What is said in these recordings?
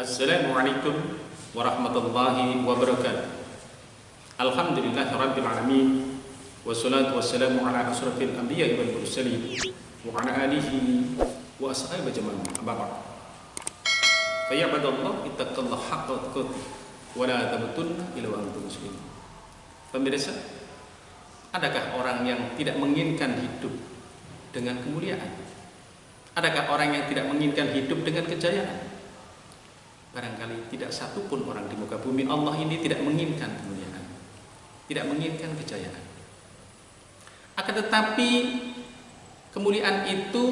Assalamualaikum warahmatullahi wabarakatuh. Alhamdulillahi rabbil alamin. Wassalatu wassalamu ala asrafil anbiya'i wal mursalin wa ala alihi wa ashabihi ajma'in. Amma ba'd. Fa ya ibadallah ittaqullaha haqqa tuqatih wa la tamutunna illa wa antum muslimun. Pemirsa, adakah orang yang tidak menginginkan hidup dengan kemuliaan? Adakah orang yang tidak menginginkan hidup dengan kejayaan? Barangkali tidak satu pun orang di muka bumi Allah ini tidak menginginkan kemuliaan, tidak menginginkan kejayaan. Akan tetapi kemuliaan itu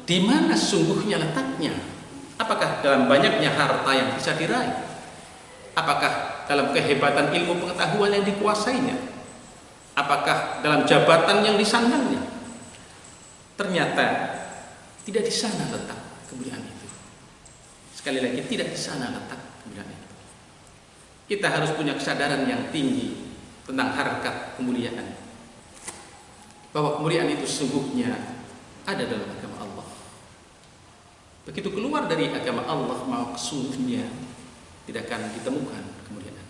di mana sungguhnya letaknya? Apakah dalam banyaknya harta yang bisa diraih? Apakah dalam kehebatan ilmu pengetahuan yang dikuasainya? Apakah dalam jabatan yang disandangnya? Ternyata tidak di sana letak kemuliaan itu. Sekali lagi, tidak di sana letak kemuliaan itu. Kita harus punya kesadaran yang tinggi tentang harkat kemuliaan, bahwa kemuliaan itu sesungguhnya ada dalam agama Allah. Begitu keluar dari agama Allah, maka sesungguhnya tidak akan ditemukan kemuliaan.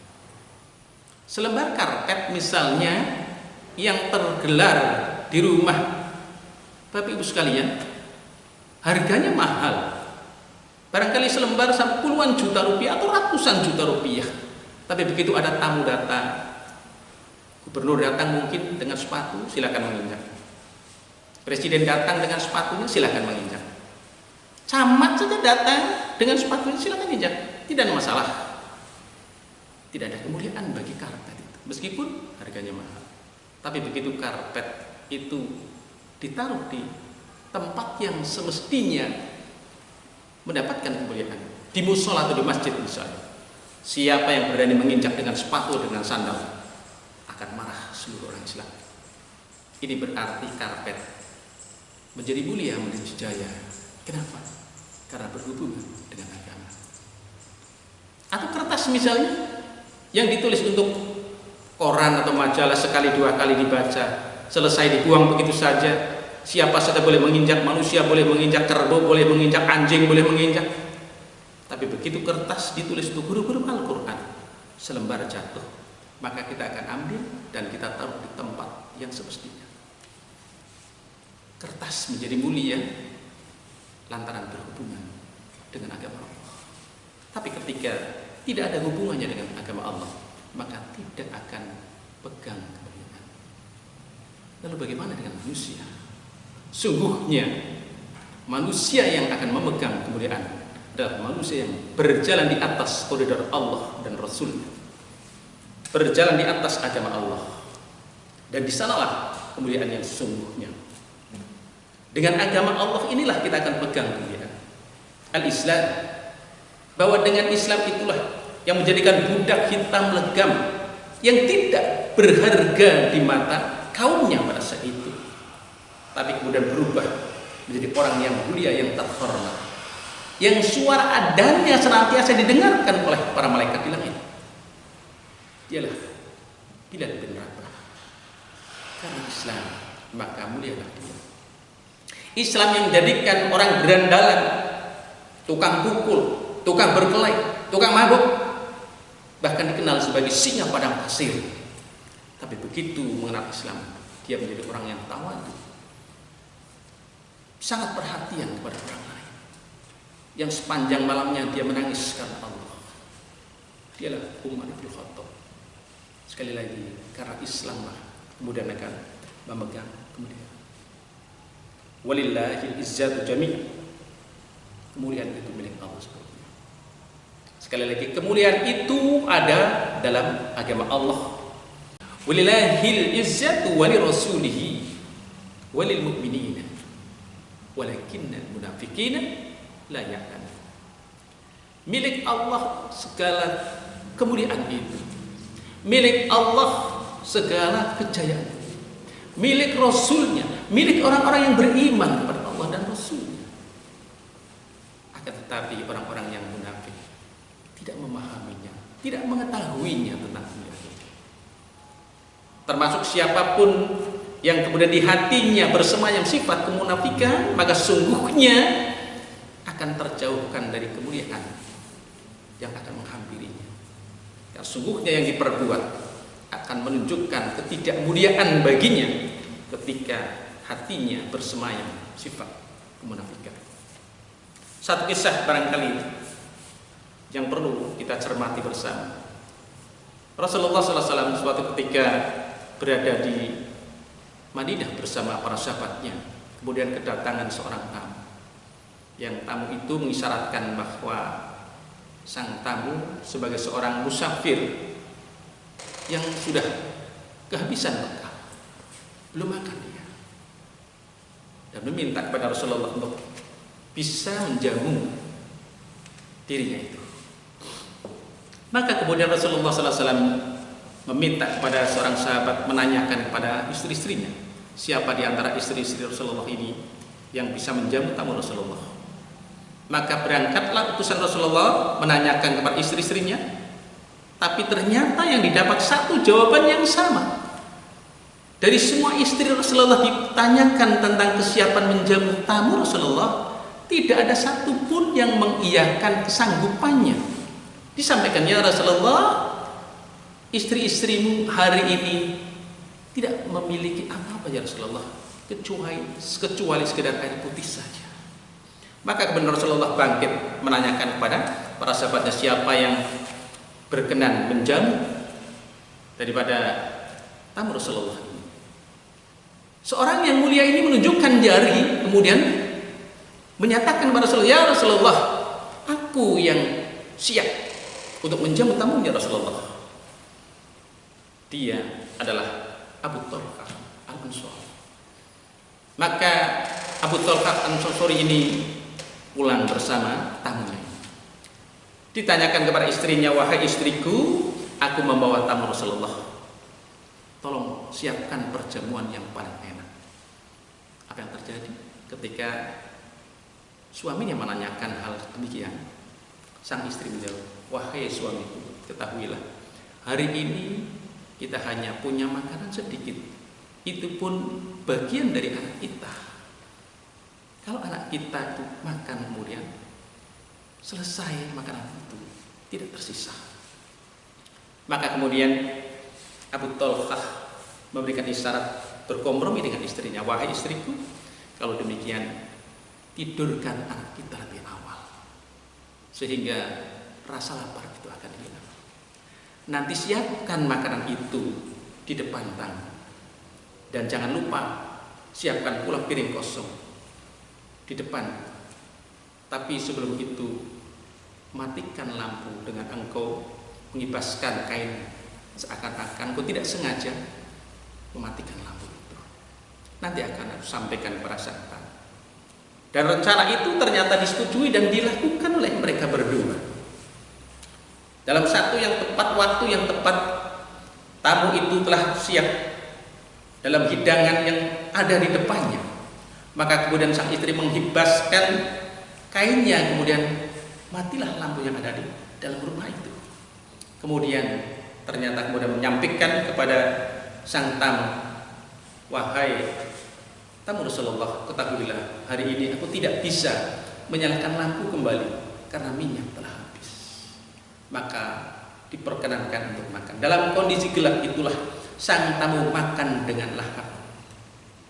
Selembar karpet misalnya yang tergelar di rumah Bapak Ibu sekalian, harganya mahal. Barangkali selembar sampai puluhan juta rupiah atau ratusan juta rupiah. Tapi begitu ada tamu datang, gubernur datang mungkin dengan sepatu, silakan menginjak. Presiden datang dengan sepatunya, silakan menginjak. Camat saja datang dengan sepatunya, silakan injak. Tidak ada masalah. Tidak ada kemuliaan bagi karpet itu, meskipun harganya mahal. Tapi begitu karpet itu ditaruh di tempat yang semestinya mendapatkan kemuliaan, di musola atau di masjid misalnya, siapa yang berani menginjak dengan sepatu, dengan sandal, akan marah seluruh orang Islam. Ini berarti karpet menjadi mulia, menjadi jaya. Kenapa? Karena berhubungan dengan agama. Atau kertas misalnya yang ditulis untuk koran atau majalah, sekali dua kali dibaca, selesai dibuang begitu saja. Siapa saja boleh menginjak, manusia boleh menginjak, kerbau boleh menginjak, anjing boleh menginjak. Tapi begitu kertas ditulis untuk huruf-huruf Al-Quran, selembar jatuh, maka kita akan ambil dan kita taruh di tempat yang semestinya. Kertas menjadi mulia lantaran berhubungan dengan agama Allah. Tapi ketika tidak ada hubungannya dengan agama Allah, maka tidak akan pegang kemuliaan. Lalu bagaimana dengan manusia? Sungguhnya manusia yang akan memegang kemuliaan adalah manusia yang berjalan di atas koridor Allah dan Rasulnya, berjalan di atas agama Allah, dan di sanalah kemuliaan yang sesungguhnya. Dengan agama Allah inilah kita akan pegang kemuliaan Al-Islam, bahwa dengan Islam itulah yang menjadikan budak hitam legam yang tidak berharga di mata kaumnya pada saat itu, tapi kemudian berubah menjadi orang yang mulia, yang terhormat, yang suara adanya senantiasa didengarkan oleh para malaikat di langit. Dialah Bilal bin Rabah. Karena Islam, maka mulialah dia. Islam yang menjadikan orang berandalan, tukang pukul, tukang berkelahi, tukang mabuk, bahkan dikenal sebagai singa padang pasir. Tapi begitu mengenal Islam, dia menjadi orang yang tawadhu, sangat perhatian kepada orang lain, yang sepanjang malamnya dia menangis karena Allah. Dialah Umar bin Khattab. Sekali lagi, karena Islamlah kemudian akan memegang kemudian. Walillahil izzatu jami'. Kemuliaan itu milik Allah sebetulnya. Sekali lagi, kemuliaan itu ada dalam agama Allah. Walillahil izzatu walirrasulihi walil mu'minina walakinnal munafiqina la ya'lamun. Milik Allah segala kemuliaan itu, milik Allah segala kejayaan, milik Rasulnya, milik orang-orang yang beriman kepada Allah dan Rasulnya. Akan tetapi orang-orang yang munafik tidak memahaminya, tidak mengetahuinya tentang kemuliaan itu. Termasuk siapapun yang kemudian di hatinya bersemayam sifat kemunafikan, maka sungguhnya akan terjauhkan dari kemuliaan yang akan menghampirinya. Yang sungguhnya yang diperbuat akan menunjukkan ketidakmuliaan baginya ketika hatinya bersemayam sifat kemunafikan. Satu kisah barangkali yang perlu kita cermati bersama. Rasulullah SAW suatu ketika berada di Madinah bersama para sahabatnya, kemudian kedatangan seorang tamu. Yang tamu itu mengisyaratkan bahwa sang tamu sebagai seorang musafir yang sudah kehabisan bekal, belum makan dia, dan meminta kepada Rasulullah untuk bisa menjamu dirinya itu. Maka kemudian Rasulullah SAW meminta kepada seorang sahabat menanyakan kepada istri-istrinya, siapa di antara istri-istri Rasulullah ini yang bisa menjamu tamu Rasulullah. Maka berangkatlah utusan Rasulullah menanyakan kepada istri-istrinya, tapi ternyata yang didapat satu jawaban yang sama. Dari semua istri Rasulullah ditanyakan tentang kesiapan menjamu tamu Rasulullah, tidak ada satupun yang mengiyakan kesanggupannya. Disampaikan, ya Rasulullah, istri-istrimu hari ini tidak memiliki apa-apa ya Rasulullah, kecuali sekedar air putih saja. Maka kemudian Rasulullah bangkit menanyakan kepada para sahabatnya, siapa yang berkenan menjamu daripada tamu Rasulullah ini. Seorang yang mulia ini menunjukkan jari, kemudian menyatakan kepada Rasulullah, ya Rasulullah, aku yang siap untuk menjamu tamunya Rasulullah. Dia adalah Abu Talhah Al-Ansari. Maka Abu Talhah Al-Ansari ini pulang bersama tamunya. Ditanyakan kepada istrinya, wahai istriku, aku membawa tamu Rasulullah, tolong siapkan perjamuan yang paling enak. Apa yang terjadi ketika suaminya menanyakan hal demikian? Sang istri menjawab, wahai suamiku, ketahuilah, hari ini kita hanya punya makanan sedikit. Itu pun bagian dari anak kita. Kalau anak kita itu makan kemudian selesai makanan itu, tidak tersisa. Maka kemudian Abu Talhah memberikan isyarat berkompromi dengan istrinya, wahai istriku, kalau demikian tidurkan anak kita lebih awal, sehingga rasa lapar itu akan hilang. Nanti siapkan makanan itu di depan tamu, dan jangan lupa siapkan pula piring kosong di depan. Tapi sebelum itu matikan lampu dengan engkau mengibaskan kain, seakan-akan engkau tidak sengaja mematikan lampu itu. Nanti akan sampaikan kepada sang tamu. Dan rencana itu ternyata disetujui dan dilakukan oleh mereka berdua. Dalam satu yang tepat, waktu yang tepat, tamu itu telah siap dalam hidangan yang ada di depannya. Maka kemudian sang istri menghibaskan kainnya, kemudian matilah lampu yang ada di dalam rumah itu. Kemudian ternyata kemudian menyampaikan kepada sang tamu, wahai tamu Rasulullah, ketahuilah, hari ini aku tidak bisa menyalakan lampu kembali karena minyak telah habis. Maka diperkenankan untuk makan. Dalam kondisi gelap itulah sang tamu makan dengan lahap.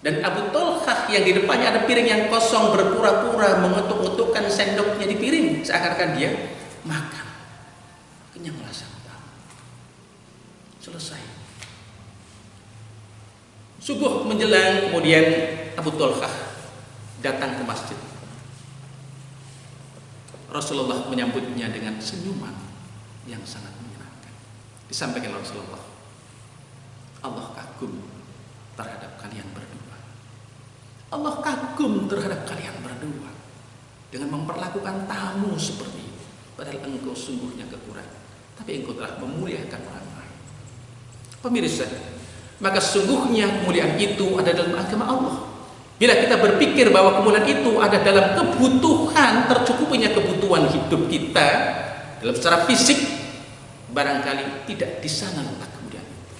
Dan Abu Talhah yang di depannya ada piring yang kosong berpura-pura mengetuk-ngetukkan sendoknya di piring, seakan-akan dia makan. Kenyanglah sang tamu. Selesai. Subuh menjelang, kemudian Abu Talhah datang ke masjid. Rasulullah menyambutnya dengan senyuman yang sangat menyenangkan. Disampaikan Rasulullah, Allah kagum terhadap kalian berdua. Allah kagum terhadap kalian berdua dengan memperlakukan tamu seperti itu. Padahal engkau sungguhnya kekurangan, tapi engkau telah memuliakan orang lain. Pemirsa, maka sungguhnya kemuliaan itu ada dalam agama Allah. Bila kita berpikir bahwa kemuliaan itu ada dalam kebutuhan, tercukupinya kebutuhan hidup kita dalam secara fisik, barangkali tidak di sana letak kemuliaan itu.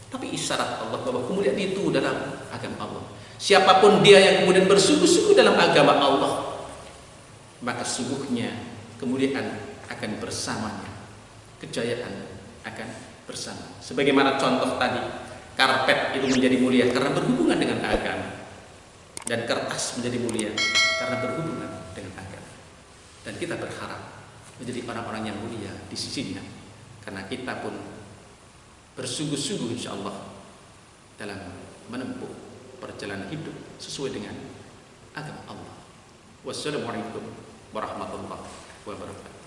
Tapi isyarat Allah bahwa kemuliaan itu dalam agama Allah. Siapapun dia yang kemudian bersungguh-sungguh dalam agama Allah, maka sungguhnya kemuliaan akan bersamanya, kejayaan akan bersama. Sebagaimana contoh tadi, karpet itu menjadi mulia karena berhubungan dengan agama, dan kertas menjadi mulia karena berhubungan dengan agama. Dan kita berharap menjadi orang-orang yang mulia di sisinya, karena kita pun bersungguh-sungguh insyaallah dalam menempuh perjalanan hidup sesuai dengan agama Allah. Wassalamualaikum warahmatullahi wabarakatuh.